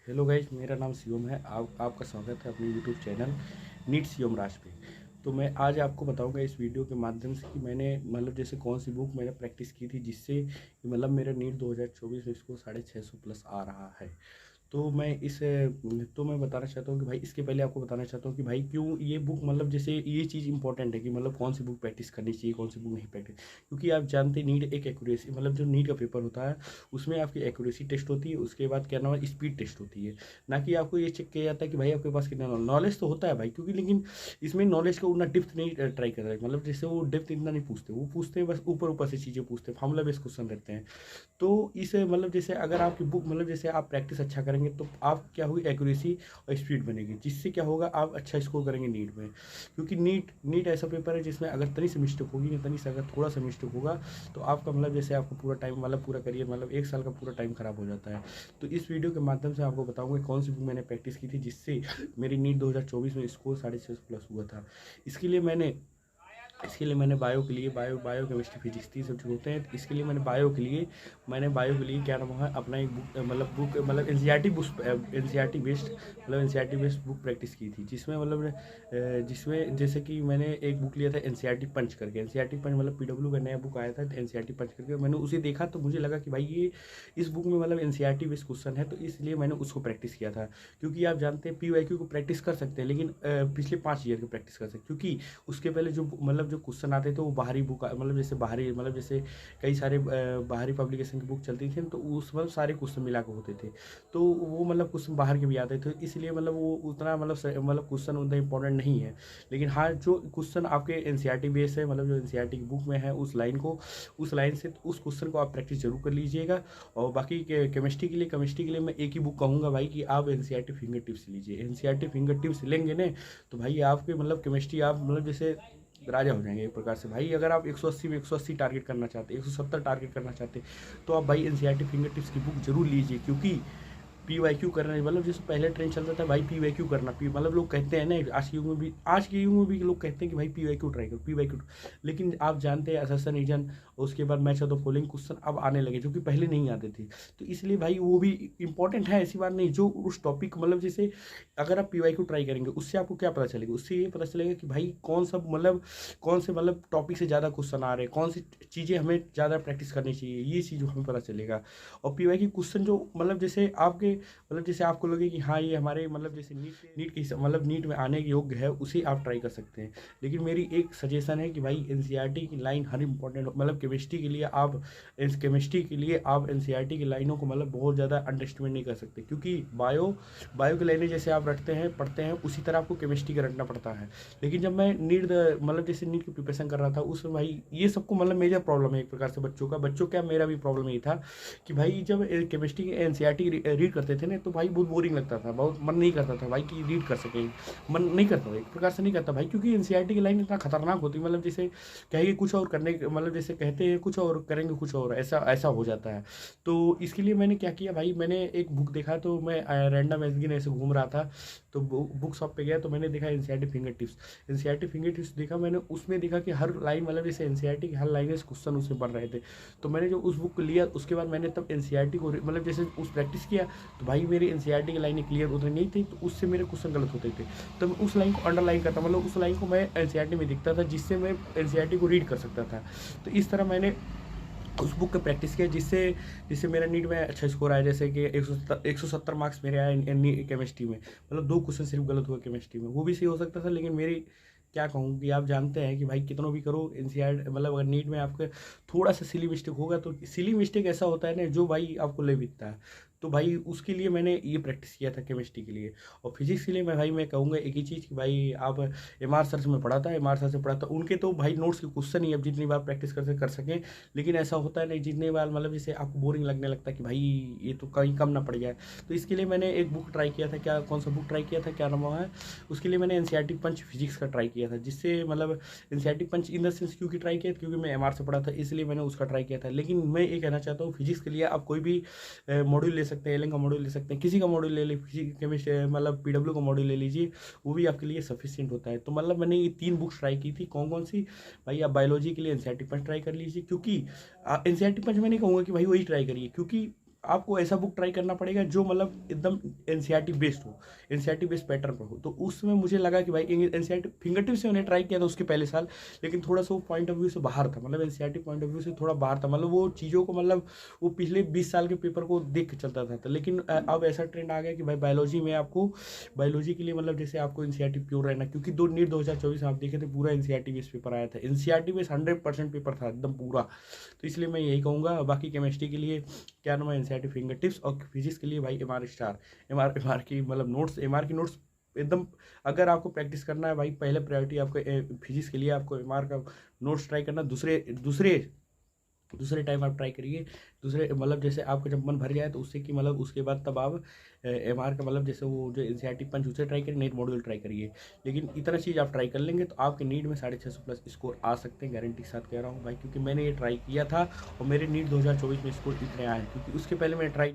Hello guys, मेरा नाम शिवम है। आपका स्वागत है अपने यूट्यूब चैनल नीट शिवम राज पे। तो मैं आज आपको बताऊंगा इस वीडियो के माध्यम से कि मैंने जैसे कौन सी बुक मैंने प्रैक्टिस की थी जिससे मेरा नीट 2024 में इसको 650 प्लस आ रहा है। तो मैं बताना चाहता हूँ कि भाई इसके पहले आपको बताना चाहता हूँ कि भाई क्यों ये बुक जैसे ये चीज़ इंपॉर्टेंट है कि कौन सी बुक प्रैक्टिस करनी चाहिए, कौन सी बुक नहीं प्रैक्टिस। क्योंकि आप जानते हैं नीट एक एक्यूरेसी जो नीट का पेपर होता है उसमें आपकी एक्यूरेसी टेस्ट होती है, उसके बाद क्या नाम है स्पीड टेस्ट होती है। ना कि आपको ये चेक किया जाता है कि भाई आपके पास कितना नॉलेज। तो होता है भाई, क्योंकि लेकिन इसमें नॉलेज का उतना डेप्थ नहीं ट्राई कर रहे, जैसे वो डेप्थ इतना नहीं पूछते, वो पूछते हैं बस ऊपर ऊपर से चीज़ें पूछते हैं, फॉर्मूला बेस्ड क्वेश्चन रहते हैं। तो इस जैसे अगर आपकी बुक जैसे आप प्रैक्टिस अच्छा करेंगे तो आप क्या होगी एक्यूरेसी और स्पीड बनेगी, जिससे क्या होगा आप अच्छा स्कोर करेंगे नीट में। क्योंकि नीट ऐसा पेपर है जिसमें अगर तनी से मिस्टेक होगी या तनी से अगर थोड़ा सा मिस्टेक होगा तो आपका जैसे आपको पूरा टाइम पूरा करियर एक साल का पूरा टाइम खराब हो जाता है। तो इस वीडियो के माध्यम से आपको बताऊंगा कौन सी बुक मैंने प्रैक्टिस की थी जिससे मेरी नीट 2024 में स्कोर 650 प्लस हुआ था। इसके लिए मैंने बायो केमिस्ट्री फिजिक्स 3 सब्जेक्ट होते हैं। इसके लिए बायो के लिए क्या नाम है अपना एक book NCERT based book practice की थी, जिसमें जैसे कि मैंने एक बुक लिया था एनसीईआरटी पंच करके। एनसीईआरटी पंच पीडब्ल्यू का नया बुक आया था एनसीईआरटी पंच करके। मैंने उसे देखा तो मुझे लगा कि भाई ये इस बुक में एनसीईआरटी बेस्ड क्वेश्चन है, तो इसलिए मैंने उसको प्रैक्टिस किया था। क्योंकि आप जानते हैं पीवाईक्यू को प्रैक्टिस कर सकते हैं, लेकिन पिछले 5 ईयर की प्रैक्टिस कर सकते हैं। क्योंकि उसके पहले जो क्वेश्चन आते थे वो बाहरी बुक जैसे कई सारे बाहरी पब्लिकेशन की बुक चलती थी, तो उस सारे क्वेश्चन मिला के होते थे। तो वो क्वेश्चन बाहर के भी आते थे, इसलिए वो उतना क्वेश्चन उतना इंपॉर्टेंट नहीं है। लेकिन हाँ, जो क्वेश्चन आपके एनसीईआरटी बेस है जो एनसीईआरटी की बुक में है उस लाइन से उस क्वेश्चन को आप प्रैक्टिस जरूर कर लीजिएगा। और बाकी केमिस्ट्री के लिए मैं एक ही बुक कहूँगा भाई कि आप एनसीईआरटी फिंगर टिप्स लीजिए। एनसीईआरटी फिंगर टिप्स लेंगे ना तो भाई आपके केमिस्ट्री आप जैसे राजा हो जाएंगे एक प्रकार से। भाई अगर आप 180 में 180 टारगेट करना चाहते, 170 टारगेट करना चाहते, तो आप भाई एनसीईआरटी फिंगर टिप्स की बुक जरूर लीजिए। क्योंकि पीवाईक्यू करना जैसे पहले ट्रेंड चलता था भाई पीवाईक्यू करना, पी लोग कहते हैं ना आज के युग में भी लोग कहते हैं कि भाई पीवाईक्यू ट्राई करो, पीवाईक्यू। लेकिन आप जानते हैं असर्शन रीजन उसके बाद match of the following question अब आने लगे जो कि पहले नहीं आते थे। तो इसलिए भाई वो भी इंपॉर्टेंट है, ऐसी बात नहीं। जो उस टॉपिक जैसे अगर आप पीवाईक्यू ट्राई करेंगे उससे आपको क्या पता चलेगा, उससे ये पता चलेगा कि भाई कौन से टॉपिक से ज़्यादा क्वेश्चन आ रहे हैं, कौन सी चीज़ें हमें ज़्यादा प्रैक्टिस करनी चाहिए, ये चीज़ हमें पता चलेगा। और पीवाईक्यू क्वेश्चन जो जैसे आपके जैसे आपको लगे कि हाँ ये हमारे जैसे नीट में आने के योग्य है, उसे आप ट्राई कर सकते हैं। लेकिन मेरी एक सजेशन है कि भाई एनसीईआरटी की लाइन हर इंपॉर्टेंट केमिस्ट्री के लिए आप एनसीईआरटी की लाइनों को बहुत ज़्यादा अंडरस्टिमेट नहीं कर सकते। क्योंकि बायो की लाइनें जैसे आप पढ़ते हैं उसी तरह आपको केमिस्ट्री का रटना पड़ता है। लेकिन जब मैं जैसे नीट की प्रिपरेशन कर रहा था उसमें भाई ये सबको मेजर प्रॉब्लम है एक प्रकार से बच्चों क्या मेरा भी प्रॉब्लम यही था कि भाई जब केमिस्ट्री की एनसीईआरटी रीड करते थे ना तो भाई बहुत बोरिंग लगता था, बहुत मन नहीं करता था भाई कि रीड कर सके। मन नहीं करता था, एक प्रकार से नहीं करता भाई, क्योंकि एनसीईआरटी की लाइन इतना खतरनाक होती जैसे कहेंगे कुछ और करने जैसे कहते हैं कुछ और करेंगे कुछ और, ऐसा ऐसा हो जाता है। तो इसके लिए मैंने क्या किया भाई, मैंने एक बुक देखा तो मैं रैंडम एसगिन ऐसे घूम रहा था तो बुक शॉप पे गया तो मैंने देखा एनसीईआरटी फिंगर टिप्स देखा। मैंने उसमें देखा कि हर लाइन जैसे एनसीईआरटी की हर लाइन क्वेश्चन उसमें बन रहे थे। तो मैंने जो उस बुक को लिया उसके बाद मैंने तब एनसीईआरटी को जैसे उस प्रैक्टिस किया तो भाई मेरी एनसीईआरटी की लाइनें क्लियर उतनी नहीं थी, तो उससे मेरे क्वेश्चन गलत होते थे। तो मैं उस लाइन को अंडरलाइन करता, उस लाइन को मैं एनसीईआरटी में दिखता था जिससे मैं एनसीईआरटी को रीड कर सकता था। तो इस तरह मैंने उस बुक का प्रैक्टिस किया जिससे जिससे मेरा नीट में अच्छा स्कोर आया। जैसे कि 170 मार्क्स मेरे आए केमिस्ट्री में, 2 क्वेश्चन सिर्फ गलत हुआ केमिस्ट्री में, वो भी सही हो सकता था। लेकिन मेरी क्या कहूँ कि आप जानते हैं कि भाई कितना भी करो एनसीईआरटी अगर नीट में आपके थोड़ा सा सिली मिस्टेक होगा तो सिली मिस्टेक ऐसा होता है ना जो भाई आपको ले बिकता है। तो भाई उसके लिए मैंने ये प्रैक्टिस किया था केमिस्ट्री के लिए। और फिजिक्स के लिए मैं कहूँगा एक ही चीज़ कि भाई आप एमआर सर से मैं पढ़ा था, उनके तो भाई नोट्स के क्वेश्चन ही अब जितनी बार प्रैक्टिस कर सकें। लेकिन ऐसा होता है नहीं, जितने बार जैसे आपको बोरिंग लगने लगता है कि भाई ये तो कहीं कम ना पड़ जाए। तो इसके लिए मैंने एक बुक ट्राई किया था, कौन सा बुक ट्राई किया था, क्या नाम है उसके लिए, मैंने एनसीईआरटी पंच फिजिक्स का ट्राई किया था। जिससे NCERT punch in the sense क्योंकि ट्राई किया क्योंकि मैं एमआर से पढ़ा था, इसलिए मैंने उसका ट्राई किया था। लेकिन मैं ये कहना चाहता हूँ फिजिक्स के लिए आप कोई भी मॉड्यूल ले सकते हैं, एलएन का मॉड्यूल ले सकते हैं, किसी का मॉड्यूल ले लीजिए, केमिस्ट्री पीडब्ल्यू का मॉड्यूल ले लीजिए, वो भी आपके लिए सफिशिएंट होता है। तो मैंने ये 3 बुक्स ट्राई की थी। कौन कौन सी भाई, आप बायोलॉजी के लिए एनसीईआरटी पंच ट्राई कर लीजिए। क्योंकि एनसीईआरटी पंच मैं नहीं कहूँगा कि भाई वही ट्राई करिए, क्योंकि आपको ऐसा बुक ट्राई करना पड़ेगा जो मतलब एकदम एनसीईआरटी बेस्ड हो, एनसीईआरटी बेस्ड पैटर्न पर हो। तो उसमें मुझे लगा कि भाई एनसीईआरटी फिंगर टिप्स से मैंने ट्राई किया था उसके पहले साल, लेकिन थोड़ा सा वो पॉइंट ऑफ व्यू से बाहर था, मतलब एनसीईआरटी पॉइंट ऑफ व्यू से थोड़ा बाहर था, मतलब वो चीज़ों को मतलब वो पिछले 20 साल के पेपर को देख के चलता था। तो लेकिन अब ऐसा ट्रेंड आ गया कि भाई बायोलॉजी में आपको, बायोलॉजी के लिए मतलब जैसे आपको एनसीईआरटी प्योर रहना, क्योंकि नीट 2024 में आप देखे थे पूरा एनसीईआरटी बेस्ड पेपर आया था, एनसीईआरटी बेस्ड 100% पेपर था एकदम पूरा। तो इसलिए मैं यही कहूँगा। बाकी केमिस्ट्री के लिए क्या नाम है, एनसीईआरटी फिंगर टिप्स, और फिजिक्स के लिए भाई एमआर स्टार, एमआर की मतलब नोट्स, एमआर की नोट्स एकदम, अगर आपको प्रैक्टिस करना है भाई, पहले प्रायोरिटी आपको फिजिक्स के लिए आपको एमआर का नोट्स ट्राई करना। दूसरे दूसरे दूसरे टाइम आप ट्राई करिए, दूसरे मतलब जैसे आपका जब मन भर जाए तो उससे कि मतलब उसके बाद तब आप एमआर का मतलब जैसे वो जो एनसीईआरटी पंच उसे ट्राई करिए, नेट मॉड्यूल ट्राई करिए। लेकिन इतना चीज़ आप ट्राई कर लेंगे तो आपके नीट में 650 प्लस स्कोर आ सकते हैं, गारंटी के साथ कह रहा हूँ भाई, क्योंकि मैंने ये ट्राई किया था और मेरे नीट 2024 में स्कोर इतने आए हैं, क्योंकि उसके पहले मैंने ट्राई